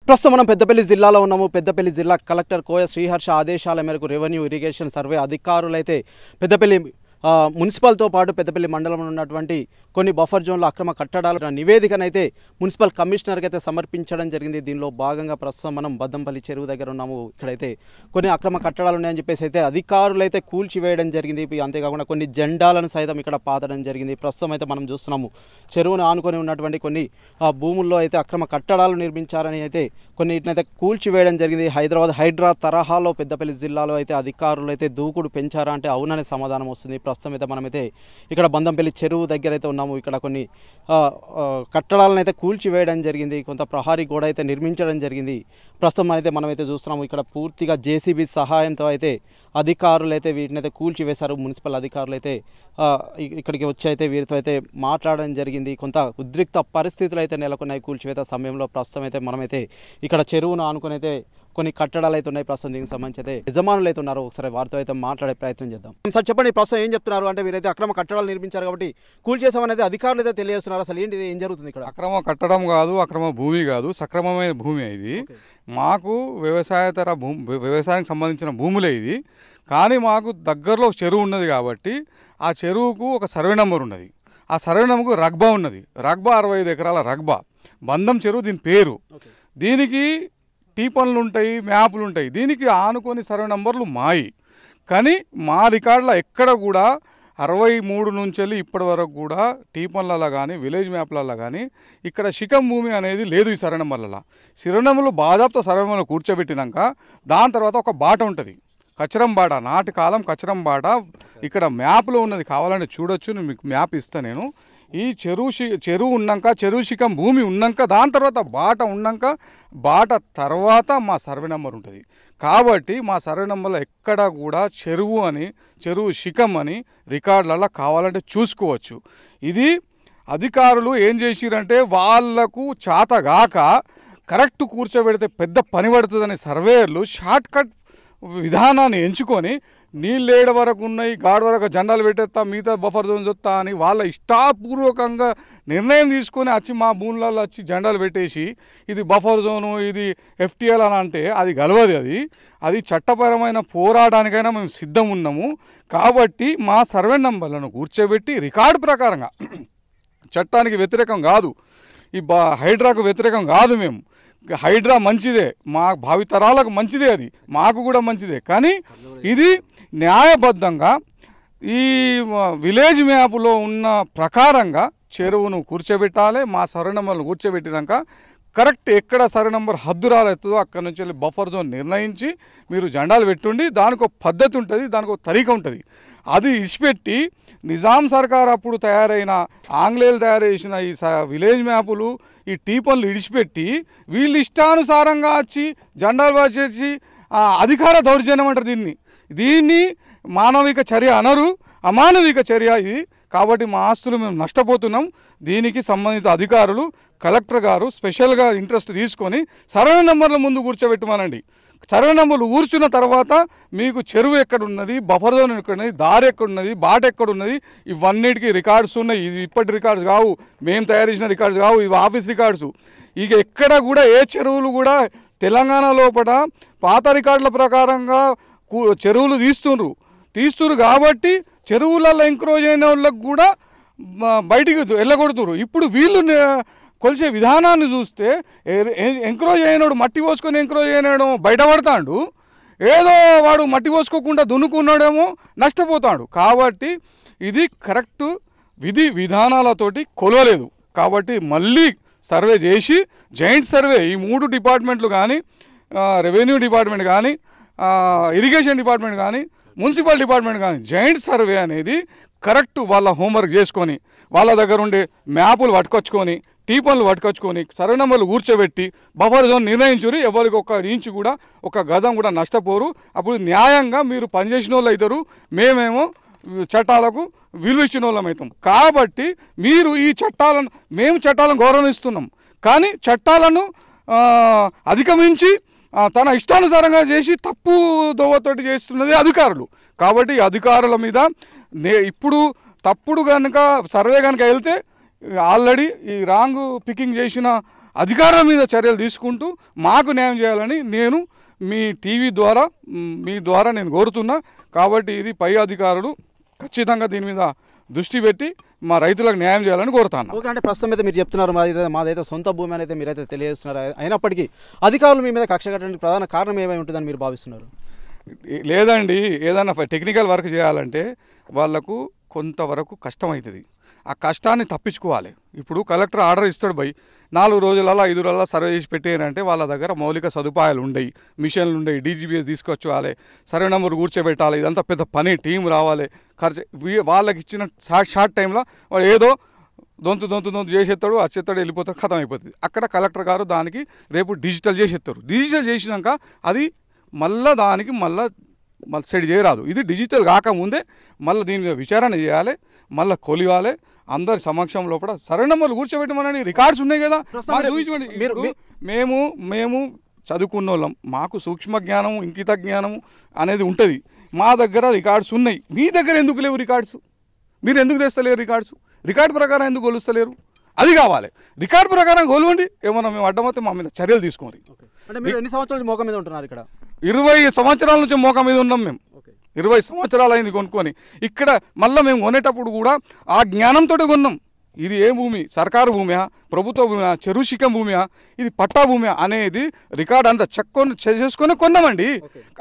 ప్రస్తుతం మనం పెద్దపల్లి జిల్లాలో ఉన్నాము. పెద్దపల్లి జిల్లా కలెక్టర్ కోయ శ్రీహర్ష ఆదేశాల మేరకు రెవెన్యూ ఇరిగేషన్ సర్వే అధికారులైతే పెద్దపల్లి మున్సిపల్తో పాటు పెద్దపల్లి మండలంలో ఉన్నటువంటి కొన్ని బఫర్ జోన్ల అక్రమ కట్టడాల నివేదికనైతే మున్సిపల్ కమిషనర్కి అయితే సమర్పించడం జరిగింది. దీనిలో భాగంగా ప్రస్తుతం మనం బద్దంపల్లి చెరువు దగ్గర ఉన్నాము. ఇక్కడైతే కొన్ని అక్రమ కట్టడాలు ఉన్నాయని చెప్పేసి అయితే అధికారులు అయితే కూల్చివేయడం జరిగింది. అంతేకాకుండా కొన్ని జెండాలను సైతం ఇక్కడ పాతడం జరిగింది. ప్రస్తుతం అయితే మనం చూస్తున్నాము చెరువును ఆనుకొని ఉన్నటువంటి కొన్ని భూముల్లో అయితే అక్రమ కట్టడాలు నిర్మించారని అయితే కొన్నిటినైతే కూల్చివేయడం జరిగింది. హైదరాబాద్ హైడ్రా తరహాలో పెద్దపల్లి జిల్లాలో అయితే అధికారులు అయితే దూకుడు పెంచారా అంటే అవుననే సమాధానం వస్తుంది. ప్రస్తుతం అయితే మనమైతే ఇక్కడ బందంపల్లి చెరువు దగ్గర అయితే ఉన్నాము. ఇక్కడ కొన్ని కట్టడాలను అయితే కూల్చివేయడం జరిగింది. కొంత ప్రహారీ గోడ అయితే నిర్మించడం జరిగింది. ప్రస్తుతం అయితే మనమైతే చూస్తున్నాము ఇక్కడ పూర్తిగా జేసీబీ సహాయంతో అయితే అధికారులు అయితే వీటిని అయితే కూల్చివేశారు. మున్సిపల్ అధికారులు అయితే ఇక్కడికి వచ్చి అయితే వీరితో అయితే మాట్లాడడం జరిగింది. కొంత ఉద్రిక్త పరిస్థితులు అయితే నెలకొన్నాయి కూల్చివేత సమయంలో. ప్రస్తుతం అయితే మనమైతే ఇక్కడ చెరువును ఆనుకొని అయితే కొన్ని కట్టడాలు అయితే ఉన్నాయి. ప్రస్తుతం దీనికి సంబంధించి అయితే యజమానులు అయితే ఉన్నారు. ఒకసారి వారితో అయితే మాట్లాడే ప్రయత్నం చేద్దాం. సార్ చెప్పండి, ప్రస్తుతం ఏం చెప్తున్నారు? అంటే వీరైతే అక్రమ కట్టడాలు నిర్మించారు కాబట్టి కూల్చేసామనేది అధికారులు అయితే తెలియజేస్తున్నారు. అసలు ఏంటి, ఏం జరుగుతుంది ఇక్కడ? అక్రమ కట్టడం కాదు, అక్రమ భూమి కాదు, సక్రమమైన భూమి ఇది. మాకు వ్యవసాయేతర వ్యవసాయానికి సంబంధించిన భూములే ఇది. కానీ మాకు దగ్గరలో చెరువు ఉన్నది కాబట్టి ఆ చెరువుకు ఒక సర్వే నెంబర్ ఉన్నది. ఆ సర్వే నెంబర్కు రగ్బా ఉన్నది. రగ్బా 65 ఎకరాల రగ్బా. బంధం చెరువు దీని పేరు. దీనికి టీపన్లు ఉంటాయి, మ్యాప్లు ఉంటాయి. దీనికి ఆనుకొని సర్వే నంబర్లు మాయి. కానీ మా రికార్డులో ఎక్కడ కూడా 63 నుంచి వెళ్ళి ఇప్పటి వరకు కూడా టీపన్లలో కానీ విలేజ్ మ్యాప్లలో కానీ ఇక్కడ శిఖం భూమి అనేది లేదు. ఈ సర్వే నెంబర్లలో సర్వే బాజాప్తో సర్వే నెంబర్లు కూర్చోబెట్టినాక దాని తర్వాత ఒక బాట ఉంటుంది, కచరం బాట, నాటి కాలం కచరం బాట. ఇక్కడ మ్యాప్లో ఉన్నది, కావాలంటే చూడొచ్చు. నేను మీకు మ్యాప్ ఇస్తాను. నేను ఈ చెరువు ఉన్నాక, చెరువు శిఖం భూమి ఉన్నాక, దాని తర్వాత బాట ఉన్నాక, బాట తర్వాత మా సర్వే నెంబర్ ఉంటుంది. కాబట్టి మా సర్వే నెంబర్లో ఎక్కడ కూడా చెరువు అని, చెరువు శిఖం అని రికార్డులలో కావాలంటే చూసుకోవచ్చు. ఇది అధికారులు ఏం చేసిరంటే వాళ్లకు చేతగాక కరెక్ట్ కూర్చోబెడితే పెద్ద పని పడుతుందని సర్వేయర్లు షార్ట్ కట్ విధానాన్ని ఎంచుకొని నీళ్ళేడ వరకు ఉన్నాయి, గాడి వరకు జెండాలు పెట్టేస్తా, మిగతా బఫర్ జోన్ చూస్తా అని వాళ్ళ ఇష్టాపూర్వకంగా నిర్ణయం తీసుకొని వచ్చి మా భూములలో వచ్చి జెండాలు పెట్టేసి ఇది బఫర్ జోను, ఇది ఎఫ్టీఎల్ అని అంటే అది గలవది. అది చట్టపరమైన పోరాటానికైనా మేము సిద్ధం ఉన్నాము. కాబట్టి మా సర్వే నంబర్లను కూర్చోబెట్టి రికార్డు ప్రకారంగా, చట్టానికి వ్యతిరేకం కాదు, ఈ హైడ్రాకు వ్యతిరేకం కాదు. మేము హైడ్రా మంచిదే, మా భావితరాలకు మంచిదే, అది మాకు కూడా మంచిదే. కానీ ఇది న్యాయబద్ధంగా ఈ విలేజ్ మ్యాప్లో ఉన్న ప్రకారంగా చెరువును కూర్చోబెట్టాలి. మా సర్వే నెంబర్ను కూర్చోబెట్టినాక కరెక్ట్ ఎక్కడ సర్వే నెంబర్ హద్దు రాలేదో అక్కడ నుంచి వెళ్ళి బఫర్ జోన్ నిర్ణయించి మీరు జెండాలు పెట్టుండి. దానికి ఒక పద్ధతి ఉంటుంది, దానికి ఒక తరీక ఉంటుంది. అది ఇచ్చిపెట్టి నిజాం సర్కార్ అప్పుడు తయారైన, ఆంగ్లేయులు తయారు చేసిన ఈ విలేజ్ మ్యాపులు, ఈ టీపన్లు ఇడిచిపెట్టి వీళ్ళు ఇష్టానుసారంగా వచ్చి జెండాలు వచ్చేసి అధికార దౌర్జన్యం అంటారు దీన్ని మానవిక చర్య అనరు, అమానవిక చర్య ఇది. కాబట్టి మా ఆస్తులు మేము నష్టపోతున్నాం. దీనికి సంబంధిత అధికారులు, కలెక్టర్ గారు స్పెషల్గా ఇంట్రెస్ట్ తీసుకొని సర్వే నెంబర్ల ముందు కూర్చోబెట్టమనండి. సర్వే నెంబర్లు కూర్చున్న తర్వాత మీకు చెరువు ఎక్కడున్నది, బఫర్ జోన్ ఎక్కడున్నది, దారి ఎక్కడున్నది, బాట ఎక్కడున్నది, ఇవన్నిటికీ రికార్డ్స్ ఉన్నాయి. ఇది ఇప్పటి రికార్డ్స్ కావు, మేము తయారు చేసిన రికార్డ్స్ కావు, ఇవి ఆఫీస్ రికార్డ్స్. ఇక ఎక్కడ కూడా ఏ చెరువులు కూడా తెలంగాణ లోపల పాత రికార్డుల ప్రకారంగా చెరువులు తీస్తున్నారు కాబట్టి చెరువులలో ఎంక్రోజ్ అయిన వాళ్ళకు కూడా బయటికి వెళ్ళగొడుతున్నారు. ఇప్పుడు వీళ్ళు కొలిసే విధానాన్ని చూస్తే ఎంక్రోజ్ అయినాడు, మట్టి పోసుకొని ఎంక్రోజ్ అయినాడేమో బయటపడతాడు, ఏదో వాడు మట్టి పోసుకోకుండా దున్నుకున్నాడేమో నష్టపోతాడు. కాబట్టి ఇది కరెక్ట్ విధి విధానాలతోటి కొలవలేదు. కాబట్టి మళ్ళీ సర్వే చేసి జాయింట్ సర్వే ఈ 3 డిపార్ట్మెంట్లు కానీ, రెవెన్యూ డిపార్ట్మెంట్ కానీ, ఇరిగేషన్ డిపార్ట్మెంట్ కానీ, మున్సిపల్ డిపార్ట్మెంట్ కానీ జాయింట్ సర్వే అనేది కరెక్ట్ వాళ్ళ హోంవర్క్ చేసుకొని వాళ్ళ దగ్గర ఉండే మ్యాపులు పట్టుకొచ్చుకొని, టీపన్లు పట్టుకొచ్చుకొని, సర్వే నెంబర్లు కూర్చోబెట్టి బఫర్ జోన్ నిర్ణయించురు. ఎవరికి ఒక ఇంచు కూడా, ఒక గజం కూడా నష్టపోరు. అప్పుడు న్యాయంగా మీరు పనిచేసిన వాళ్ళు అవుతారు, మేమేమో చట్టాలకు విలువ ఇచ్చిన వాళ్ళం అవుతాం. కాబట్టి మీరు ఈ చట్టాలను, మేము చట్టాలను గౌరవిస్తున్నాం, కానీ చట్టాలను అధిగమించి తన ఇష్టానుసారంగా చేసి తప్పు దోవతోటి చేస్తున్నది అధికారులు. కాబట్టి అధికారుల మీద ఇప్పుడు తప్పుడు కనుక సర్వే కనుక వెళ్తే ఆల్రెడీ ఈ రాంగ్ పికింగ్ చేసిన అధికారుల మీద చర్యలు తీసుకుంటూ మాకు న్యాయం చేయాలని నేను మీ టీవీ ద్వారా మీ ద్వారా నేను కోరుతున్నా. కాబట్టి ఇది పై అధికారులు ఖచ్చితంగా దీని మీద దృష్టి పెట్టి మా రైతులకు న్యాయం చేయాలని కోరుతాను. ఓకే, అంటే ప్రస్తుతం అయితే మీరు చెప్తున్నారు మాదైతే సొంత భూమి అని అయితే మీరైతే తెలియజేస్తున్నారు. అయినప్పటికీ అధికారులు మీ మీద కక్ష కట్టడానికి ప్రధాన కారణం ఏమై ఉంటుందని మీరు భావిస్తున్నారు? లేదండి, ఏదైనా టెక్నికల్ వర్క్ చేయాలంటే వాళ్ళకు కొంతవరకు కష్టమవుతుంది. ఆ కష్టాన్ని తప్పించుకోవాలి. ఇప్పుడు కలెక్టర్ ఆర్డర్ ఇస్తాడు, 4 రోజులలో 5 రోజులలో సర్వే చేసి పెట్టారంటే వాళ్ళ దగ్గర మౌలిక సదుపాయాలు ఉండయి, మిషన్లు ఉండయి, డీజీబీఎస్ తీసుకొచ్చుకోవాలి, సర్వే నెంబర్ కూర్చోబెట్టాలి, ఇదంతా పెద్ద పని, టీం రావాలి, ఖర్చు. వాళ్ళకి ఇచ్చిన షార్ట్ టైంలో వాడు ఏదో దొంతు చేసేస్తాడు, వచ్చేస్తాడు, వెళ్ళిపోతాడు, ఖతం అయిపోతుంది. అక్కడ కలెక్టర్ గారు దానికి రేపు డిజిటల్ చేసేస్తారు. డిజిటల్ చేసినాక అది దానికి మళ్ళీ సెట్ చేయరాదు. ఇది డిజిటల్ కాకముందే మళ్ళీ దీని మీద విచారణ చేయాలి, మళ్ళీ కొలియాలి, అందరి సమక్షం లోపల సర్వే నెంబర్లు కూర్చోబెట్టమని రికార్డ్స్ ఉన్నాయి కదా, చూపించండి. మేము చదువుకున్న వాళ్ళం, మాకు సూక్ష్మ జ్ఞానం, ఇంకిత జ్ఞానం అనేది ఉంటుంది. మా దగ్గర రికార్డ్స్ ఉన్నాయి. మీ దగ్గర ఎందుకు లేవు రికార్డ్స్? మీరు ఎందుకు తెస్తలేరు రికార్డ్స్? రికార్డు ప్రకారం ఎందుకు కొలుస్తలేరు? అది కావాలి. రికార్డు ప్రకారం కొలువండి. ఏమన్నా మేము అడ్డమైతే మా మీద చర్యలు తీసుకోండి. అంటే మీరు ఎన్ని సంవత్సరాల మోక మీద ఉంటున్నారు ఇక్కడ? 20 సంవత్సరాల నుంచి మోక మీద ఉన్నాం మేము. 20 సంవత్సరాలు అయింది కొనుక్కొని. ఇక్కడ మళ్ళీ మేము కొనేటప్పుడు కూడా ఆ జ్ఞానంతో కొన్నాం. ఇది ఏ భూమి, సర్కారు భూమియా, ప్రభుత్వ భూమియా, చెరువు శిఖం భూమియా, ఇది పట్టా భూమియా అనేది రికార్డ్ అంతా చేసుకొని కొన్నామండి.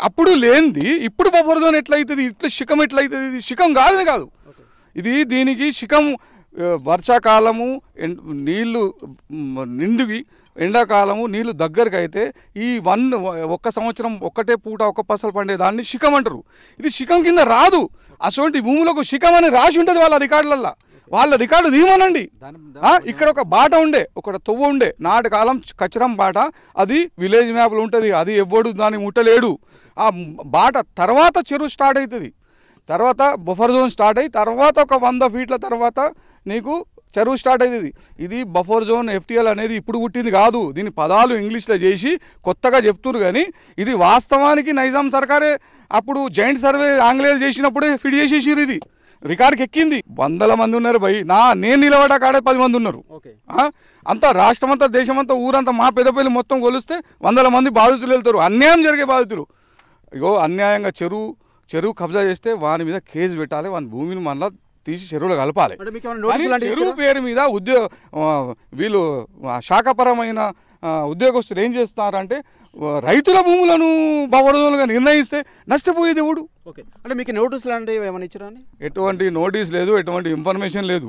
అప్పుడు లేనిది ఇప్పుడు బఫర్ జోన్ ఎట్లయితుంది, ఇట్లా శిఖం ఎట్లయితుంది? ఇది శిఖం కాదు. ఇది దీనికి శిఖం వర్షాకాలము నీళ్లు నిండువి, ఎండాకాలము నీళ్లు దగ్గరకు అయితే ఈ ఒక్క సంవత్సరం ఒక్కటే పూట ఒక్క పసలు పండేదాన్ని శిఖం అంటారు. ఇది శిఖం కింద రాదు. అటువంటి భూములకు శిఖం అని రాసి ఉంటుంది వాళ్ళ రికార్డులల్లో. వాళ్ళ రికార్డు తీయమనండి. ఇక్కడ ఒక బాట ఉండే, ఒక తొవ్వ ఉండే, నాటి కాలం కచరం బాట, అది విలేజ్ మ్యాప్లో ఉంటుంది. అది ఎవ్వడు దాన్ని ముట్టలేడు. ఆ బాట తర్వాత చెరువు స్టార్ట్ అవుతుంది, తర్వాత బఫర్ జోన్ స్టార్ట్ అయ్యి తర్వాత ఒక 100 ఫీట్ల తర్వాత నీకు చెరువు స్టార్ట్ అవుతుంది. ఇది బఫర్ జోన్ ఎఫ్టీఎల్ అనేది ఇప్పుడు పుట్టింది కాదు. దీని పదాలు ఇంగ్లీష్లో చేసి కొత్తగా చెప్తున్నారు. కానీ ఇది వాస్తవానికి నైజాం సర్కారే అప్పుడు జాయింట్ సర్వే ఆంగ్లేయులు చేసినప్పుడే ఫిడ్ చేసేసారు. ఇది రికార్డుకి ఎక్కింది. 100 మంది ఉన్నారు నేను నిలబడ్డా కాడే 10 మంది ఉన్నారు. అంతా రాష్ట్రమంతా, దేశమంతా, ఊరంతా మా పెద్దపల్లి మొత్తం కొలిస్తే 100 మంది బాధితులు వెళ్తారు. అన్యాయం జరిగే బాధితులు. ఇగో అన్యాయంగా చెరువు కబ్జా చేస్తే వాని మీద కేసు పెట్టాలి, వాని భూమిని మళ్ళీ తీసి చెరువులో కలపాలి. చెరువు పేరు మీద వీళ్ళు శాఖపరమైన ఉద్యోగస్తులు ఏం చేస్తారంటే రైతుల భూములను బవరదోలుగా నిర్ణయిస్తే నష్టపోయేది ఎవడు? అంటే మీకు నోటీసులు అంటే ఏమైనా ఇచ్చారా? ఎటువంటి నోటీస్ లేదు, ఎటువంటి ఇన్ఫర్మేషన్ లేదు.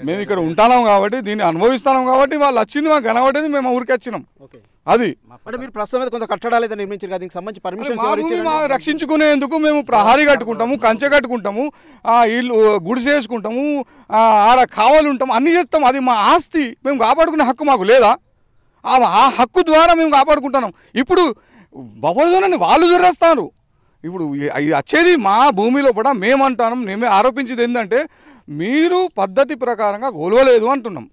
మేము ఇక్కడ ఉంటాం కాబట్టి, దీన్ని అనుభవిస్తాం కాబట్టి, వాళ్ళు వచ్చింది మాకు కనబడేది, మేము ఊరికి వచ్చినాం. అది అంటే మీరు ప్రస్తుతం కొంత కట్టడాలు అయితే నిర్మించారు కదా, దీనికి సంబంధించి పర్మిషన్ రక్షించుకునేందుకు మేము ప్రహారీ కట్టుకుంటాము, కంచె కట్టుకుంటాము, ఇల్లు గుడిసె వేసుకుంటాము, ఆడ కావాలి ఉంటాము, అన్నీ చేస్తాం. అది మా ఆస్తి, మేము కాపాడుకునే హక్కు మాకు లేదా? ఆ హక్కు ద్వారా మేము కాపాడుకుంటున్నాం. ఇప్పుడు బఫర్ జోన్ అని వాళ్ళు జొర్రేస్తారు. ఇప్పుడు వచ్చేది మా భూమిలో కూడా మేమంటాం. మేమే ఆరోపించేది ఏంటంటే మీరు పద్ధతి ప్రకారంగా గొలవలేదు అంటున్నాం.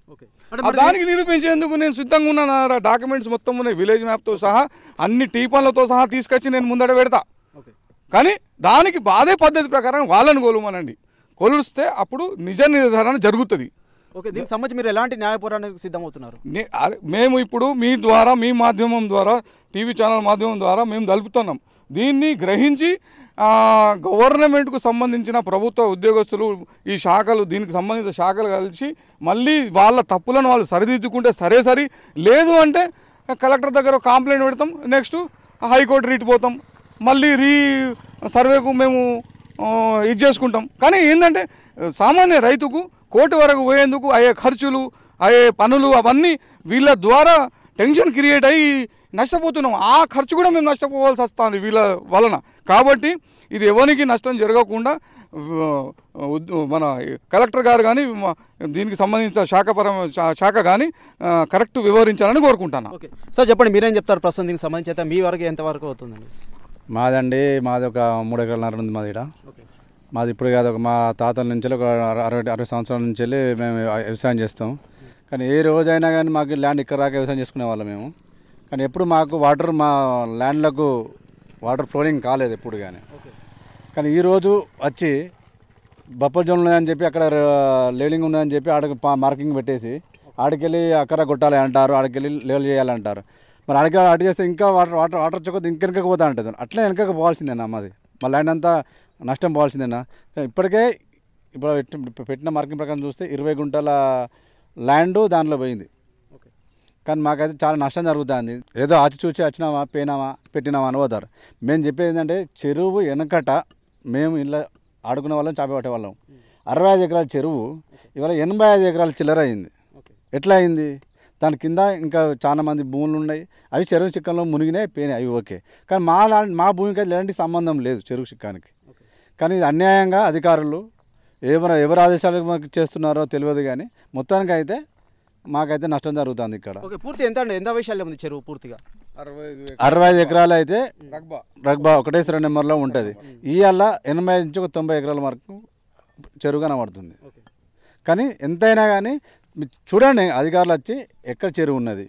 దానికి నిరూపించేందుకు నేను సిద్ధంగా ఉన్నాను. డాక్యుమెంట్స్ మొత్తం ఉన్నాయి, విలేజ్ మ్యాప్తో సహా, అన్ని టీపన్లతో సహా తీసుకొచ్చి నేను ముందట పెడతా. కానీ దానికి అదే పద్ధతి ప్రకారం వాళ్ళని కొలవమనండి. కొలిస్తే అప్పుడు నిజ నిర్ధారణ జరుగుతుంది. ఓకే, దీనికి సంబంధించి మీరు ఎలాంటి న్యాయ పోరాటానికి సిద్ధమవుతున్నారు? మేము ఇప్పుడు మీ ద్వారా, మీ మాధ్యమం ద్వారా, టీవీ ఛానల్ మాధ్యమం ద్వారా మేము తెలుపుతున్నాం. దీన్ని గ్రహించి గవర్నమెంట్కు సంబంధించిన ప్రభుత్వ ఉద్యోగస్తులు, ఈ శాఖలు, దీనికి సంబంధించిన శాఖలు కలిసి మళ్ళీ వాళ్ళ తప్పులను వాళ్ళు సరిదిద్దుకుంటే సరి, లేదు అంటే కలెక్టర్ దగ్గర కంప్లైంట్ పెడతాం, నెక్స్ట్ హైకోర్టు రీట్ పోతాం, మళ్ళీ సర్వేకు మేము ఇది చేసుకుంటాం. కానీ ఏంటంటే సామాన్య రైతుకు కోర్టు వరకు పోయేందుకు అయ్యే ఖర్చులు, అయ్యే పనులు, అవన్నీ వీళ్ళ ద్వారా టెన్షన్ క్రియేట్ అయ్యి నష్టపోతున్నాం. ఆ ఖర్చు కూడా మేము నష్టపోవాల్సి వస్తుంది వీళ్ళ వలన. కాబట్టి ఇది ఎవరికి నష్టం జరగకుండా మన కలెక్టర్ గారు కానీ దీనికి సంబంధించిన శాఖ కానీ కరెక్ట్ వివరించాలని కోరుకుంటాను. ఓకే సార్, చెప్పండి, మీరేం చెప్తారు ప్రస్తుతం దీనికి సంబంధించి? అయితే మీ వరకు ఎంతవరకు అవుతుందండి? మాది ఒక 3 ఎకరాలన్నర ఉంది మాది. మాది ఇప్పుడు కాదు, మా తాతల నుంచి ఒక 60 సంవత్సరాల నుంచి వెళ్ళి మేము వ్యవసాయం చేస్తాం. కానీ ఏ రోజైనా కానీ మాకు ల్యాండ్ ఇక్కడ రాక వ్యవసాయం చేసుకునే వాళ్ళం మేము. కానీ ఎప్పుడు మాకు మా ల్యాండ్లకు వాటర్ ఫ్లోరింగ్ కాలేదు ఎప్పుడు కానీ. కానీ ఈరోజు వచ్చి బఫర్ జోన్ ఉన్నదని చెప్పి, అక్కడ లేడింగ్ ఉన్నదని చెప్పి ఆడ మార్కింగ్ పెట్టేసి ఆడికెళ్ళి అక్కర కొట్టాలి అంటారు, ఆడికెళ్ళి లెవెల్ చేయాలంటారు. మరి ఆడికి అటు చేస్తే ఇంకా వాటర్ వాటర్ వాటర్ వచ్చకపోతే వెనకకి పోతా ఉంటుంది. అట్లే వెనకకి పోవాల్సిందేనా మాది, మా ల్యాండ్ అంతా నష్టం పోవాల్సిందేనా? ఇప్పటికే ఇప్పుడు పెట్టిన మార్కింగ్ ప్రకారం చూస్తే 20 గుంటల ల్యాండ్ దాంట్లో పోయింది. కానీ మాకైతే చాలా నష్టం జరుగుతుంది. ఏదో ఆచిచూచి వచ్చినామా పోయినామా పెట్టినామా అని పోతారు. మేము చెప్పేది ఏంటంటే చెరువు వెనకట మేము ఇలా ఆడుకునే వాళ్ళం, చేప పట్టేవాళ్ళం. 65 ఎకరాల చెరువు ఇవాళ 85 ఎకరాల చిల్లర అయింది. ఎట్లా అయింది? దాని కింద ఇంకా చాలా మంది భూములు ఉన్నాయి, అవి చెరువు చిక్కల్లో మునిగినాయి పోయినాయి, అవి ఓకే. కానీ మా భూమికి ఎలాంటి సంబంధం లేదు చెరువు చిక్కానికి. కానీ ఇది అన్యాయంగా అధికారులు ఎవరు ఆదేశాలు మాకు చేస్తున్నారో తెలియదు. కానీ మొత్తానికి అయితే మాకైతే నష్టం జరుగుతుంది ఇక్కడ. పూర్తి ఎంత విషయాలు ఉంది చెరువు? పూర్తిగా 65 ఎకరాలు అయితే రగ్బా 1 నెంబర్లో ఉంటుంది. ఇవాళ 80 నుంచి 90 ఎకరాల వరకు చెరువు కనబడుతుంది. కానీ ఎంతైనా కానీ చూడండి అధికారులు వచ్చి ఎక్కడ చెరువు ఉన్నది.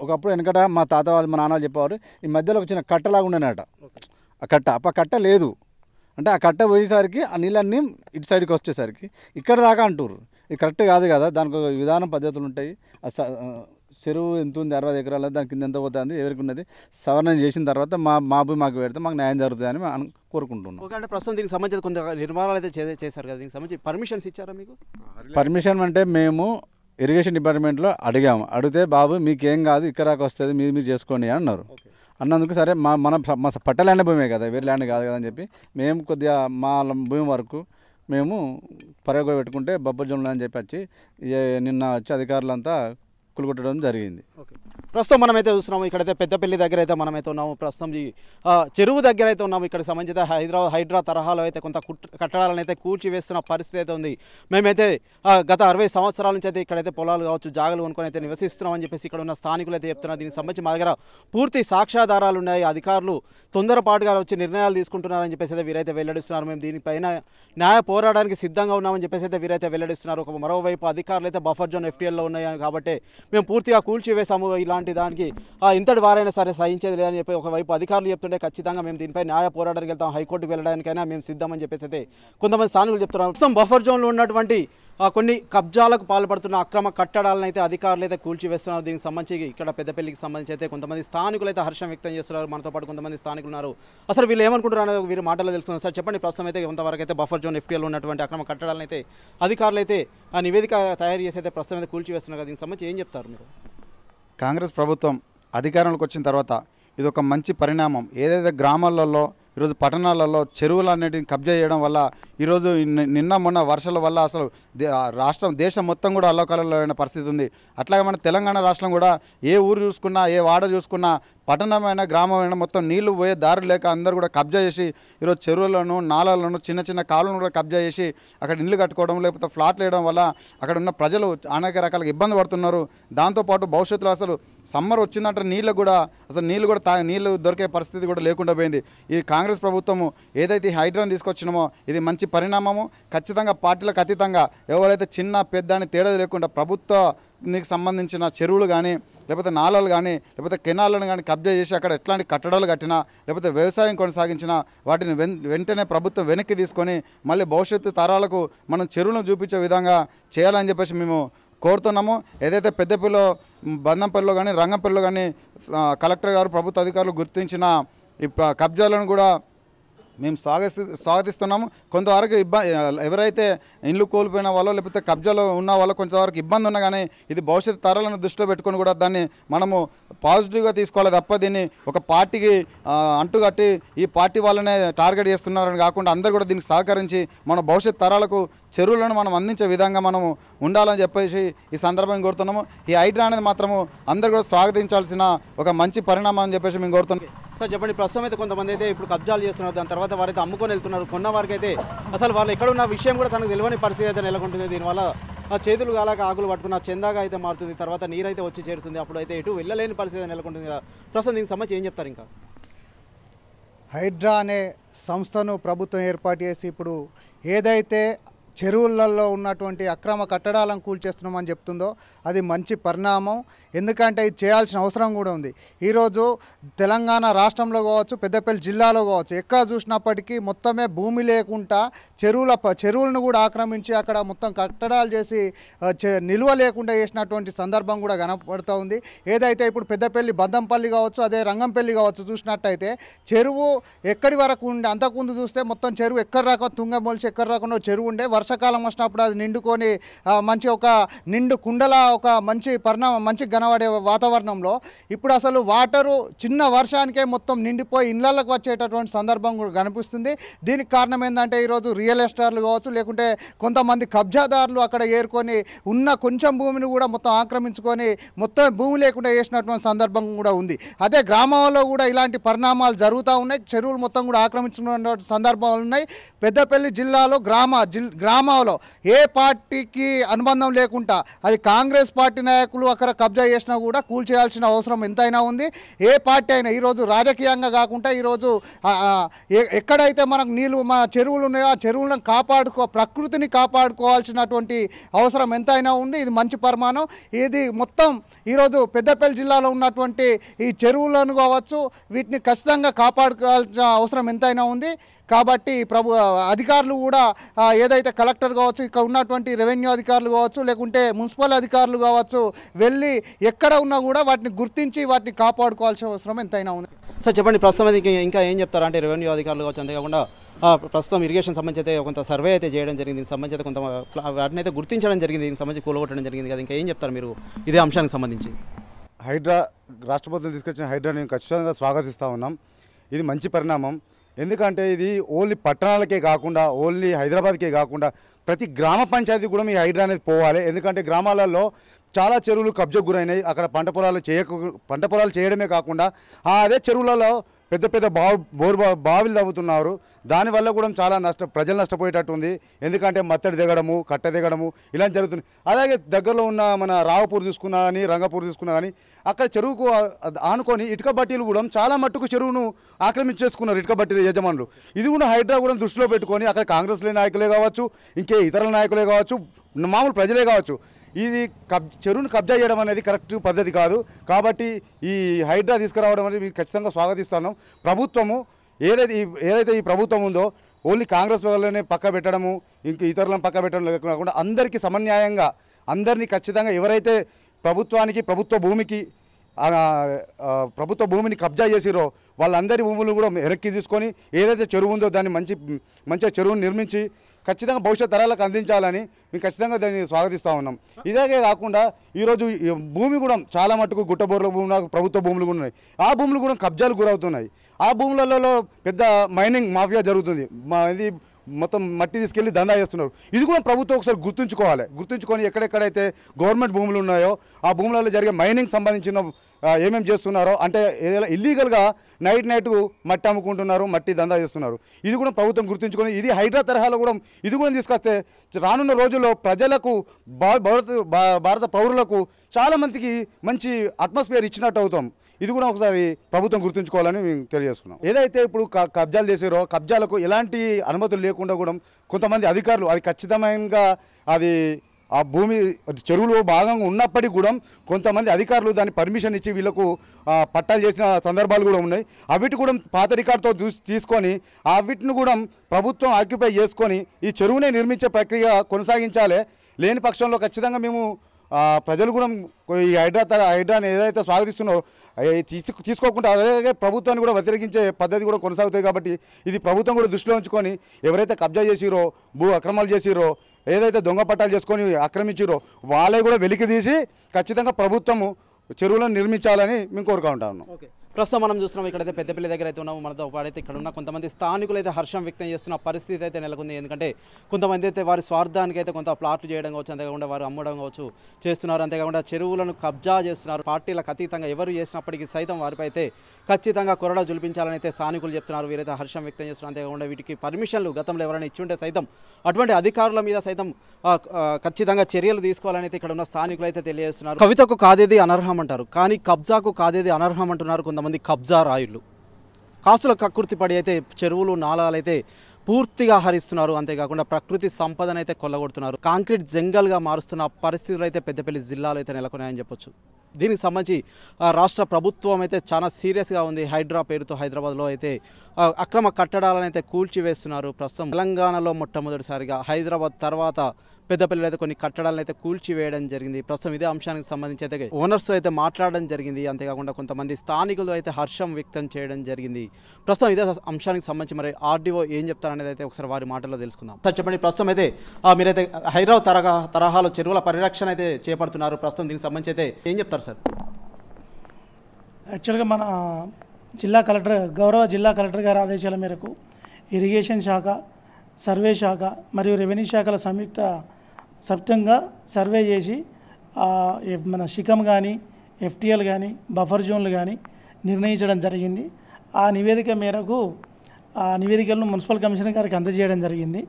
ఒకప్పుడు వెనకట మా తాత వాళ్ళు మా నాన్న చెప్పేవారు, ఈ మధ్యలో ఒక చిన్న కట్టలాగా ఉండేనట. ఆ కట్ట లేదు అంటే ఆ కట్ట పోయేసరికి ఆ నీళ్ళన్నీ ఇటు సైడ్కి వచ్చేసరికి ఇక్కడ దాకా అంటారు. ఇది కరెక్ట్ కాదు కదా, దానికి ఒక విధానం పద్ధతులు ఉంటాయి. చెరువు ఎంత ఉంది 60 ఎకరాల, దాని కింద ఎంత పోతుంది ఎవరికి ఉన్నది సవరణ చేసిన తర్వాత మా భూమి మాకు పెడితే మాకు న్యాయం జరుగుతుందని మేము కోరుకుంటున్నాం. అంటే ప్రస్తుతం దీనికి సంబంధించి కొంత నిర్మాణాలు అయితే చేశారు కదా, దీనికి సంబంధించి పర్మిషన్స్ ఇచ్చారా మీకు? పర్మిషన్ అంటే మేము ఇరిగేషన్ డిపార్ట్మెంట్లో అడిగితే బాబు మీకేం కాదు ఇక్కడ దాకా వస్తుంది మీరు చేసుకోండి అని అన్నారు. అన్నందుకు సరే మా పట్ట ల్యాండ్ భూమే కదా, వేరే ల్యాండ్ కాదు కదా అని చెప్పి మేము కొద్దిగా మా భూమి వరకు మేము పరగ పెట్టుకుంటే బొబ్బజొన్నలు అని చెప్పి వచ్చి నిన్న వచ్చి అధికారులంతా కులుకొట్టడం జరిగింది. ప్రస్తుతం మనమైతే చూస్తున్నాము ఇక్కడైతే పెద్దపల్లి దగ్గర అయితే మనమైతే ఉన్నాము. ప్రస్తుతం ఈ చెరువు దగ్గర అయితే ఉన్నాము. ఇక్కడ సంబంధించిన హైడ్రా తరహాలో అయితే కొంత కట్టడాలను అయితే కూల్చివేస్తున్న పరిస్థితి అయితే ఉంది. మేమైతే గత 60 సంవత్సరాల నుంచి అయితే ఇక్కడైతే పొలాలు కావచ్చు జాగాలు కొనుక్కొని అయితే నివసిస్తున్నామని చెప్పేసి ఇక్కడ ఉన్న స్థానికులు అయితే చెప్తున్నారు. దీనికి సంబంధించి మా దగ్గర పూర్తి సాక్ష్యాధారాలు ఉన్నాయి. అధికారులు తొందరపాటుగా వచ్చి నిర్ణయాలు తీసుకుంటున్నారని చెప్పేసి అయితే వీరైతే వెల్లడిస్తున్నారు. మేము దీనిపైన న్యాయ పోరాడానికి సిద్ధంగా ఉన్నామని చెప్పేసి అయితే వీరైతే వెల్లడిస్తున్నారు. మరోవైపు అధికారులు అయితే బఫర్ జోన్ FTLలో ఉన్నాయి కాబట్టి మేము పూర్తిగా కూల్చివేసాము, ఇలాంటి దానికి ఇంతటి వారైనా సరే సహించేది లేదని చెప్పి ఒకవైపు అధికారులు చెప్తుంటే ఖచ్చితంగా మేము దీనిపై న్యాయ పోరాటానికి వెళ్తాం, హైకోర్టుకు వెళ్ళడానికైనా మేము సిద్ధమని చెప్పేసి అయితే కొంతమంది స్థానికులు చెప్తున్నారు. ప్రస్తుతం బఫర్ జోన్లో ఉన్నటువంటి కొన్ని కబ్జాలకు పాల్పడుతున్న అక్రమ కట్టడాలను అయితే అధికారులు అయితే కూల్చివేస్తున్నారు. దీనికి సంబంధించి ఇక్కడ పెద్దపల్లికి సంబంధించి అయితే కొంతమంది స్థానికులు అయితే హర్షం వ్యక్తం చేస్తున్నారు. మనతో పాటు కొంతమంది స్థానికులు ఉన్నారు. అసలు వీళ్ళు ఏమనుకుంటున్నారు అనేది వీరి మాటల్లో తెలుసుకున్నారు. సార్ చెప్పండి, ప్రస్తుతం అయితే కొంతవరకు అయితే బఫర్ జోన్ FTL ఉన్నటువంటి అక్రమ కట్టడాలను అయితే అధికారులు అయితే ఆ నివేదిక తయారు చేసి అయితే ప్రస్తుతం అయితే కూల్చివేస్తున్నారు. దీనికి సంబంధించి ఏం చెప్తారు మీరు? కాంగ్రెస్ ప్రభుత్వం అధికారంలోకి వచ్చిన తర్వాత ఇది ఒక మంచి పరిణామం. ఏదైతే గ్రామాలలో ఈరోజు పట్టణాలలో చెరువులు అన్నిటిని కబ్జా చేయడం వల్ల ఈరోజు నిన్న మొన్న వర్షాల వల్ల అసలు దేశం మొత్తం కూడా అల్లకల్లలో అయిన పరిస్థితి ఉంది. అట్లాగే మన తెలంగాణ రాష్ట్రం కూడా ఏ ఊరు చూసుకున్నా ఏ వాడ చూసుకున్నా పట్టణమైన గ్రామమైన మొత్తం నీళ్లు పోయే దారి లేక అందరూ కూడా కబ్జా చేసి ఈరోజు చెరువులను నాలాలను చిన్న చిన్న కాలువలను కూడా కబ్జా చేసి అక్కడ ఇల్లు కట్టుకోవడం లేకపోతే ఫ్లాట్లు వేయడం వల్ల అక్కడ ఉన్న ప్రజలు అనేక రకాలుగా ఇబ్బంది పడుతున్నారు. దాంతోపాటు భవిష్యత్తులో అసలు సమ్మర్ వచ్చిందంటే నీళ్ళు కూడా నీళ్లు దొరికే పరిస్థితి కూడా లేకుండా పోయింది. ఈ కాంగ్రెస్ ప్రభుత్వము ఏదైతే హైడ్రాను తీసుకొచ్చినామో ఇది మంచి పరిణామము. ఖచ్చితంగా పార్టీలకు అతీతంగా ఎవరైతే చిన్న పెద్ద అని తేడా లేకుండా ప్రభుత్వానికి సంబంధించిన చెరువులు కానీ లేకపోతే నాళాలు కానీ లేకపోతే కెనాలను కానీ కబ్జా చేసి అక్కడ ఎట్లాంటి కట్టడాలు కట్టినా లేకపోతే వ్యవసాయం కొనసాగించినా వాటిని వెంటనే ప్రభుత్వం వెనక్కి తీసుకొని మళ్ళీ భవిష్యత్తు తరాలకు మనం చెరువులను చూపించే విధంగా చేయాలని చెప్పేసి మేము కోరుతున్నాము. ఏదైతే పెద్దపల్లిలో బందంపల్లిలో కానీ రంగంపల్లిలో కానీ కలెక్టర్ గారు ప్రభుత్వ అధికారులు గుర్తించిన ఈ కబ్జాలను కూడా మేము స్వాగతిస్తున్నాము. కొంతవరకు ఎవరైతే ఇండ్లు కోల్పోయిన వాళ్ళో లేకపోతే కబ్జాలో ఉన్న వాళ్ళో కొంతవరకు ఇబ్బంది ఉన్నా కానీ ఇది భవిష్యత్తు తరాలను దృష్టిలో పెట్టుకొని కూడా దాన్ని మనము పాజిటివ్గా తీసుకోవాలి తప్ప దీన్ని ఒక పార్టీకి అంటుకట్టి ఈ పార్టీ వాళ్ళనే టార్గెట్ చేస్తున్నారని కాకుండా అందరూ కూడా దీనికి సహకరించి మన భవిష్యత్తు తరాలకు చెరువులను మనం అందించే విధంగా మనము ఉండాలని చెప్పేసి ఈ సందర్భంగా కోరుతున్నాము. ఈ హైడ్రా అనేది మాత్రము అందరూ కూడా స్వాగతించాల్సిన ఒక మంచి పరిణామం అని చెప్పేసి మేము కోరుతున్నాం. సార్ చెప్పండి, ప్రస్తుతం అయితే కొంతమంది అయితే ఇప్పుడు కబ్జాలు చేస్తున్నారు, దాని తర్వాత వారైతే అమ్ముకొని వెళ్తున్నారు. కొన్న వారికి అయితే అసలు వాళ్ళు ఎక్కడ ఉన్న విషయం కూడా తనకు తెలియని పరిస్థితి అయితే నెలకొంటుంది. దీనివల్ల ఆ చేతులు కాలాక ఆకులు పట్టుకున్న చందాగా అయితే మారుతుంది, తర్వాత నీరైతే వచ్చి చేరుతుంది. అప్పుడు అయితే ఎటు వెళ్ళలేని పరిస్థితి నెలకొంటుంది కదా. ప్రస్తుతం దీనికి సంబంధించి ఏం చెప్తారు? ఇంకా హైడ్రా అనే సంస్థను ప్రభుత్వం ఏర్పాటు చేసి ఇప్పుడు ఏదైతే చెరువులలో ఉన్నటువంటి అక్రమ కట్టడాలను కూల్చేస్తున్నామని చెప్తుందో అది మంచి పరిణామం. ఎందుకంటే ఇది చేయాల్సిన అవసరం కూడా ఉంది. ఈరోజు తెలంగాణ రాష్ట్రంలో కావచ్చు, పెద్దపల్లి జిల్లాలో కావచ్చు, ఎక్కడ చూసినప్పటికీ మొత్తమే భూమి లేకుండా చెరువులను కూడా ఆక్రమించి అక్కడ మొత్తం కట్టడాలు చేసి నిల్వ లేకుండా చేసినటువంటి సందర్భం కూడా కనపడుతూ ఉంది. ఏదైతే ఇప్పుడు పెద్దపల్లి బందంపల్లి కావచ్చు, అదే రంగంపల్లి కావచ్చు చూసినట్టయితే చెరువు ఎక్కడి వరకు ఉండే, అంతకుముందు చూస్తే మొత్తం చెరువు ఎక్కడ రాక తుంగమొలిచి ఎక్కడ రాకుండా చెరువు ఉండే. వర్షాకాలం వచ్చినప్పుడు అది నిండుకొని మంచి ఒక నిండు కుండల ఒక మంచి పరిణామం, మంచి కనబడే వాతావరణంలో ఇప్పుడు అసలు వాటరు చిన్న వర్షానికే మొత్తం నిండిపోయి ఇళ్లలకు వచ్చేటటువంటి సందర్భం కూడా కనిపిస్తుంది. దీనికి కారణం ఏంటంటే ఈరోజు రియల్ ఎస్టేట్లు కావచ్చు, లేకుంటే కొంతమంది కబ్జాదారులు అక్కడ ఏరుకొని ఉన్న కొంచెం భూమిని కూడా మొత్తం ఆక్రమించుకొని మొత్తం భూమి లేకుండా చేసినటువంటి సందర్భం కూడా ఉంది. అదే గ్రామంలో కూడా ఇలాంటి పరిణామాలు జరుగుతూ ఉన్నాయి. చెరువులు మొత్తం కూడా ఆక్రమించుకున్న సందర్భాలు ఉన్నాయి. పెద్దపల్లి జిల్లాలో గ్రామంలో ఏ పార్టీకి అనుబంధం లేకుండా అది కాంగ్రెస్ పార్టీ నాయకులు అక్కడ కబ్జా చేసినా కూడా కూల్చేయాల్సిన అవసరం ఎంతైనా ఉంది. ఏ పార్టీ అయినా ఈరోజు రాజకీయంగా కాకుండా ఈరోజు ఎక్కడైతే మనకు నీళ్ళు మా చెరువులు ఉన్నాయో ఆ చెరువులను ప్రకృతిని కాపాడుకోవాల్సినటువంటి అవసరం ఎంతైనా ఉంది. ఇది మంచి పరిమాణం. ఇది మొత్తం ఈరోజు పెద్దపల్లి జిల్లాలో ఉన్నటువంటి ఈ చెరువులను కావచ్చు వీటిని ఖచ్చితంగా కాపాడుకోవాల్సిన అవసరం ఎంతైనా ఉంది. కాబట్టి అధికారులు కూడా ఏదైతే కలెక్టర్ కావచ్చు, ఇక్కడ ఉన్నటువంటి రెవెన్యూ అధికారులు కావచ్చు, లేకుంటే మున్సిపల్ అధికారులు కావచ్చు, వెళ్ళి ఎక్కడ ఉన్నా కూడా వాటిని గుర్తించి వాటిని కాపాడుకోవాల్సిన అవసరం ఎంతైనా ఉంది. సార్ చెప్పండి, ప్రస్తుతం ఇంకా ఏం చెప్తారు అంటే రెవెన్యూ అధికారులు కావచ్చు, అంతేకాకుండా ప్రస్తుతం ఇరిగేషన్ సంబంధించి అయితే కొంత సర్వే అయితే చేయడం జరిగింది, దీనికి సంబంధించి అయితే కొంత వాటిని అయితే గుర్తించడం జరిగింది, దీనికి సంబంధించి కూలగొట్టడం జరిగింది కదా, ఇంకా ఏం చెప్తారు మీరు ఇదే అంశానికి సంబంధించి? హైడ్రా రాష్ట్ర ప్రభుత్వం తీసుకొచ్చిన హైడ్రాని ఖచ్చితంగా స్వాగతిస్తూ ఉన్నాం. ఇది మంచి పరిణామం. ఎందుకంటే ఇది ఓన్లీ పట్టణాలకే కాకుండా, ఓన్లీ హైదరాబాద్కే కాకుండా ప్రతి గ్రామ పంచాయతీ కూడా మీ హైడ్రా అనేది పోవాలి. ఎందుకంటే గ్రామాలలో చాలా చెరువులు కబ్జాకు గురైనాయి. అక్కడ పంట పొలాలు చేయడమే కాకుండా అదే చెరువులలో పెద్ద పెద్ద బావిలు తవ్వుతున్నారు. దానివల్ల కూడా చాలా ప్రజలు నష్టపోయేటట్టు ఉంది. ఎందుకంటే మత్తడి దిగడము, కట్ట దిగడము ఇలాంటి జరుగుతుంది. అలాగే దగ్గరలో ఉన్న మన రావపూర్ తీసుకున్నా కానీ, రంగపూర్ తీసుకున్నా కానీ అక్కడ చెరువుకు ఆనుకొని ఇటుక బట్టీలు కూడా చాలా మట్టుకు చెరువును ఆక్రమించేసుకున్నారు ఇటుక బట్టీల యజమానులు. ఇది కూడా హైడ్రా కూడా దృష్టిలో పెట్టుకొని అక్కడ కాంగ్రెస్ నాయకులే కావచ్చు, ఇంకే ఇతర నాయకులే కావచ్చు, మామూలు ప్రజలే కావచ్చు, ఇది చెరువును కబ్జా చేయడం అనేది కరెక్ట్ పద్ధతి కాదు. కాబట్టి ఈ హైడ్రా తీసుకురావడం అనేది మేము ఖచ్చితంగా స్వాగతిస్తున్నాం. ప్రభుత్వము ఏదైతే ఈ ప్రభుత్వం ఉందో ఓన్లీ కాంగ్రెస్ వాళ్ళనే పక్క పెట్టడము, ఇంక ఇతరులను పక్క పెట్టడం కాకుండా అందరికీ సమన్యాయంగా అందరినీ ఖచ్చితంగా ఎవరైతే ప్రభుత్వ భూమిని కబ్జా చేసిరో వాళ్ళందరి భూములు కూడా వెనక్కి తీసుకొని ఏదైతే చెరువు ఉందో దాన్ని మంచిగా చెరువును నిర్మించి ఖచ్చితంగా భవిష్యత్ తరాలకు అందించాలని మేము ఖచ్చితంగా దాన్ని స్వాగతిస్తూ ఉన్నాం. ఇదే కాకుండా ఈరోజు భూమి కూడా చాలా మట్టుకు గుట్టబోర్ల భూములు, ప్రభుత్వ భూములు కూడా ఉన్నాయి. ఆ భూములు కూడా కబ్జాలు గురవుతున్నాయి. ఆ భూములలో పెద్ద మైనింగ్ మాఫియా జరుగుతుంది. ఇది మొత్తం మట్టి తీసుకెళ్ళి దందా చేస్తున్నారు. ఇది కూడా ప్రభుత్వం ఒకసారి గుర్తుంచుకొని ఎక్కడెక్కడైతే గవర్నమెంట్ భూములు ఉన్నాయో ఆ భూములలో జరిగే మైనింగ్ సంబంధించిన ఏమేమి చేస్తున్నారో, అంటే ఇల్లీగల్గా నైట్ మట్టి అమ్ముకుంటున్నారు, మట్టి దందా చేస్తున్నారు. ఇది కూడా ప్రభుత్వం గుర్తుంచుకొని ఇది హైడ్రా తరహాలో కూడా ఇది కూడా తీసుకొస్తే రానున్న రోజుల్లో ప్రజలకు భారత పౌరులకు చాలామందికి మంచి అట్మాస్ఫియర్ ఇచ్చినట్టు అవుతాం. ఇది కూడా ఒకసారి ప్రభుత్వం గుర్తుంచుకోవాలని మేము తెలియజేస్తున్నాం. ఏదైతే ఇప్పుడు కబ్జాలు చేసారో కబ్జాలకు ఎలాంటి అనుమతులు లేకుండా కూడా కొంతమంది అధికారులు అది ఖచ్చితంగా అది ఆ భూమి చెరువులో భాగంగా ఉన్నప్పటికీ కూడా కొంతమంది అధికారులు దాన్ని పర్మిషన్ ఇచ్చి వీళ్ళకు పట్టాలు చేసిన సందర్భాలు కూడా ఉన్నాయి. అవిటి కూడా పాత రికార్డుతో తీసుకొని అవిటిని కూడా ప్రభుత్వం ఆక్యుపై చేసుకొని ఈ చెరువునే నిర్మించే ప్రక్రియ కొనసాగించాలి. లేని పక్షంలో ఖచ్చితంగా మేము ప్రజలు కూడా ఈ హైడ్రాని ఏదైతే స్వాగతిస్తున్నారో తీసుకోకుండా అలాగే ప్రభుత్వాన్ని కూడా వ్యతిరేకించే పద్ధతి కూడా కొనసాగుతాయి. కాబట్టి ఇది ప్రభుత్వం కూడా దృష్టిలో ఉంచుకొని ఎవరైతే కబ్జా చేసిరో, భూ అక్రమాలు చేసిరో, ఏదైతే దొంగ పట్టాలు చేసుకొని ఆక్రమించిరో వాళ్ళే కూడా వెలికి తీసి ఖచ్చితంగా ప్రభుత్వము చెరువులను నిర్మించాలని మేము కోరుకుంటా ఉన్నాం. ప్రస్తుతం మనం చూస్తున్నాం ఇక్కడైతే పెద్దపల్లి దగ్గర అయితే ఉన్నాము. మనతో పాడైతే ఇక్కడ ఉన్న కొంతమంది స్థానికులు అయితే హర్షం వ్యక్తం చేస్తున్న పరిస్థితి అయితే నెలకొంది. ఎందుకంటే కొంతమంది అయితే వారి స్వార్థానికి అయితే కొంత ప్లాట్లు చేయడం కావచ్చు, అంతేకాకుండా వారు అమ్మడం కావచ్చు చేస్తున్నారు. అంతేకాకుండా చెరువులను కబ్జా చేస్తున్నారు. పార్టీలకు అతీతంగా ఎవరు చేసినప్పటికీ సైతం వారిపై అయితే ఖచ్చితంగా కొరడా జులిపించాలని అయితే స్థానికులు చెప్తున్నారు. వీరైతే హర్షం వ్యక్తం చేస్తున్నారు. అంతేకాకుండా వీటికి పర్మిషన్లు గతంలో ఎవరైనా ఇచ్చి ఉంటే సైతం అటువంటి అధికారుల మీద సైతం ఖచ్చితంగా చర్యలు తీసుకోవాలని అయితే ఇక్కడ ఉన్న స్థానికులు అయితే తెలియజేస్తున్నారు. కవితకు కాదేది అనర్హం అంటారు, కానీ కబ్జాకు కాదేది అనర్హం అంటున్నారు కొంతమంది కబ్జా రాయుళ్ళు. కాసుల కక్కుర్తి పడి అయితే చెరువులు నాలాలు అయితే పూర్తిగా హరిస్తున్నారు. అంతేకాకుండా ప్రకృతి సంపదనైతే కొల్లగొడుతున్నారు. కాంక్రీట్ జంగల్గా మారుస్తున్న పరిస్థితులు అయితే పెద్దపల్లి జిల్లాలో అయితే నెలకొన్నాయని చెప్పొచ్చు. దీనికి సంబంధించి రాష్ట్ర ప్రభుత్వం అయితే చాలా సీరియస్గా ఉంది. హైడ్రా పేరుతో హైదరాబాద్లో అయితే అక్రమ కట్టడాలను అయితే కూల్చివేస్తున్నారు. ప్రస్తుతం తెలంగాణలో మొట్టమొదటిసారిగా హైదరాబాద్ తర్వాత పెద్దపల్లిలో అయితే కొన్ని కట్టడాలను అయితే కూల్చివేయడం జరిగింది. ప్రస్తుతం ఇదే అంశానికి సంబంధించి అయితే ఓనర్స్తో అయితే మాట్లాడడం జరిగింది. అంతేకాకుండా కొంతమంది స్థానికులు అయితే హర్షం వ్యక్తం చేయడం జరిగింది. ప్రస్తుతం ఇదే అంశానికి సంబంధించి మరి ఆర్డీఓ ఏం చెప్తారనేది అయితే ఒకసారి వారి మాటల్లో తెలుసుకుందాం. సార్ చెప్పండి, ప్రస్తుతం అయితే మీరైతే హైదరాబాద్ తరహాలో చెరువుల పరిరక్షణ అయితే చేపడుతున్నారు. ప్రస్తుతం దీనికి సంబంధించి అయితే ఏం చెప్తారు సార్? యాక్చువల్గా మన గౌరవ జిల్లా కలెక్టర్ గారి ఆదేశాల మేరకు ఇరిగేషన్ శాఖ, సర్వే శాఖ మరియు రెవెన్యూ శాఖల సంయుక్తంగా సర్వే చేసి మన శిఖం కానీ, ఎఫ్టీఎల్ కానీ, బఫర్ జోన్లు కానీ నిర్ణయించడం జరిగింది. ఆ నివేదిక మేరకు ఆ నివేదికలను మున్సిపల్ కమిషనర్ గారికి అందజేయడం జరిగింది.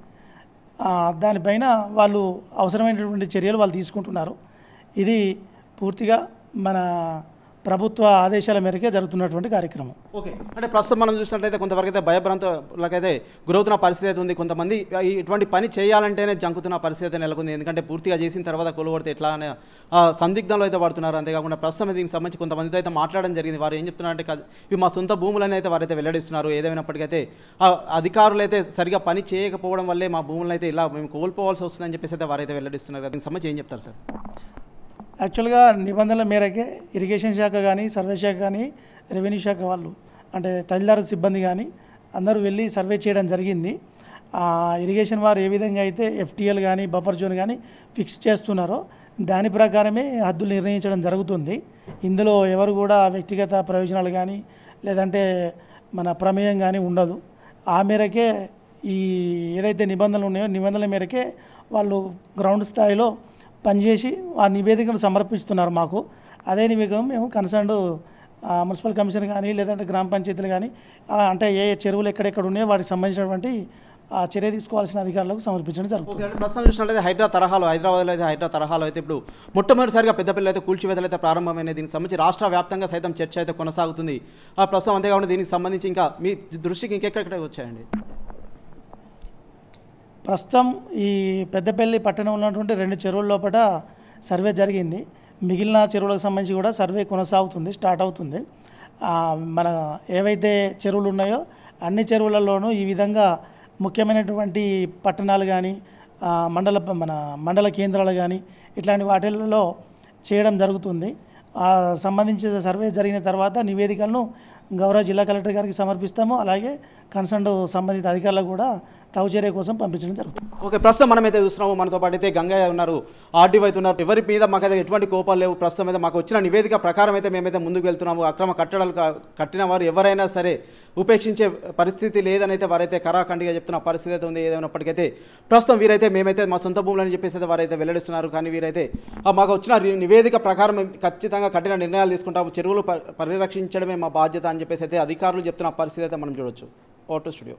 దానిపైన వాళ్ళు అవసరమైనటువంటి చర్యలు వాళ్ళు తీసుకుంటున్నారు. ఇది పూర్తిగా మన ప్రభుత్వ ఆదేశాల మేరకే జరుగుతున్నటువంటి కార్యక్రమం. ఓకే, అంటే ప్రస్తుతం మనం చూసినట్లయితే కొంతవరకు అయితే భయభ్రాంతులకైతే గురవుతున్న పరిస్థితి అయితే ఉంది. కొంతమంది ఇటువంటి పని చేయాలంటేనే జంకుతున్న పరిస్థితి అయితే నెలకొంది. ఎందుకంటే పూర్తిగా చేసిన తర్వాత కొలుగొడితే ఎట్లా అనే సందిగ్ధంలో అయితే పడుతున్నారు. అంతేకాకుండా ప్రస్తుతం దీనికి సంబంధించి కొంతమందితో అయితే మాట్లాడడం జరిగింది. వారు ఏం చెప్తున్నారంటే ఇవి మా సొంత భూములని అయితే వారైతే వెల్లడిస్తున్నారు. ఏదైనప్పటికైతే అధికారులు అయితే సరిగా పని చేయకపోవడం వల్లే మా భూములను అయితే ఇలా మేము కోల్పోవాల్సి వస్తుందని చెప్పేసి అయితే వారైతే వెల్లడిస్తున్నారు. దీనికి సంబంధించి ఏం చెప్తారు సార్? యాక్చువల్గా నిబంధనల మేరకే ఇరిగేషన్ శాఖ కానీ, సర్వే శాఖ కానీ, రెవెన్యూ శాఖ వాళ్ళు అంటే తహసీల్దార్ సిబ్బంది కానీ అందరూ వెళ్ళి సర్వే చేయడం జరిగింది. ఇరిగేషన్ వారు ఏ విధంగా అయితే ఎఫ్టీఎల్ కానీ, బఫర్ జోన్ కానీ ఫిక్స్ చేస్తున్నారో దాని ప్రకారమే హద్దులు నిర్ణయించడం జరుగుతుంది. ఇందులో ఎవరు కూడా వ్యక్తిగత ప్రయోజనాలు కానీ లేదంటే మన ప్రమేయం కానీ ఉండదు. ఆ మేరకే ఈ ఏదైతే నిబంధనలు ఉన్నాయో నిబంధనల మేరకే వాళ్ళు గ్రౌండ్ స్థాయిలో పనిచేసి ఆ నివేదికను సమర్పిస్తున్నారు మాకు. అదే నివేదిక మేము కన్సర్న్డ్ మున్సిపల్ కమిషనర్ కానీ లేదంటే గ్రామ పంచాయతీలు కానీ అంటే ఏ చెరువులు ఎక్కడెక్కడ ఉన్నాయో వాటికి సంబంధించినటువంటి చర్య తీసుకోవాల్సిన అధికారులకు సమర్పించడం జరుగుతుంది. ప్రస్తుతం చూసినట్లయితే హైదరాబాద్లో అయితే ఇప్పుడు మొట్టమొదటిసారిగా పెద్దపల్లి అయితే కూల్చివేతలు అయితే ప్రారంభమైనది. దీనికి సంబంధించి రాష్ట్ర వ్యాప్తంగా సైతం చర్చ అయితే కొనసాగుతుంది. ప్రస్తుతం అంతేకాకుండా దీనికి సంబంధించి ఇంకా మీ దృష్టికి ఇంకెక్కడెక్కడ వచ్చాయండి? ప్రస్తుతం ఈ పెద్దపల్లి పట్టణంలో ఉన్నటువంటి 2 చెరువుల లోపల సర్వే జరిగింది. మిగిలిన చెరువులకు సంబంధించి కూడా సర్వే కొనసాగుతుంది, స్టార్ట్ అవుతుంది. మన ఏవైతే చెరువులు ఉన్నాయో అన్ని చెరువులలోనూ ఈ విధంగా ముఖ్యమైనటువంటి పట్టణాలు కానీ మండల కేంద్రాలు కానీ ఇట్లాంటి వాటిల్లో చేయడం జరుగుతుంది. సంబంధించిన సర్వే జరిగిన తర్వాత నివేదికలను గౌరవ జిల్లా కలెక్టర్ గారికి సమర్పిస్తాము. అలాగే కన్సర్న్డ్ సంబంధిత అధికారులకు కూడా తగు చర్య కోసం పంపించడం జరుగుతుంది. ఓకే, ప్రస్తుతం మనమైతే చూస్తున్నాము. మనతో పాటు అయితే గంగయ్య ఉన్నారు, ఆర్డీఓ అయితే ఉన్నారు. ఎవరి మీద మాకైతే ఎటువంటి కోపాలు లేవు. ప్రస్తుతం అయితే మాకు వచ్చిన నివేదిక ప్రకారం అయితే మేమైతే ముందుకు వెళ్తున్నాము. అక్రమ కట్టడాలు కట్టిన వారు ఎవరైనా సరే ఉపేక్షించే పరిస్థితి లేదని అయితే వారైతే కరాఖండిగా చెప్తున్న పరిస్థితి అయితే ఉంది. ఏదైనప్పటికైతే ప్రస్తుతం వీరైతే మేమైతే మా సొంత భూములని చెప్పేసి అయితే వారైతే వెల్లడిస్తున్నారు. కానీ వీరైతే మాకు వచ్చిన నివేదిక ప్రకారం మేము ఖచ్చితంగా కఠిన నిర్ణయాలు తీసుకుంటాము, చెరువులు పరిరక్షించడమే మా బాధ్యత అని చెప్పేసి అయితే అధికారులు చెప్తున్న పరిస్థితి అయితే మనం చూడొచ్చు. Vote studio.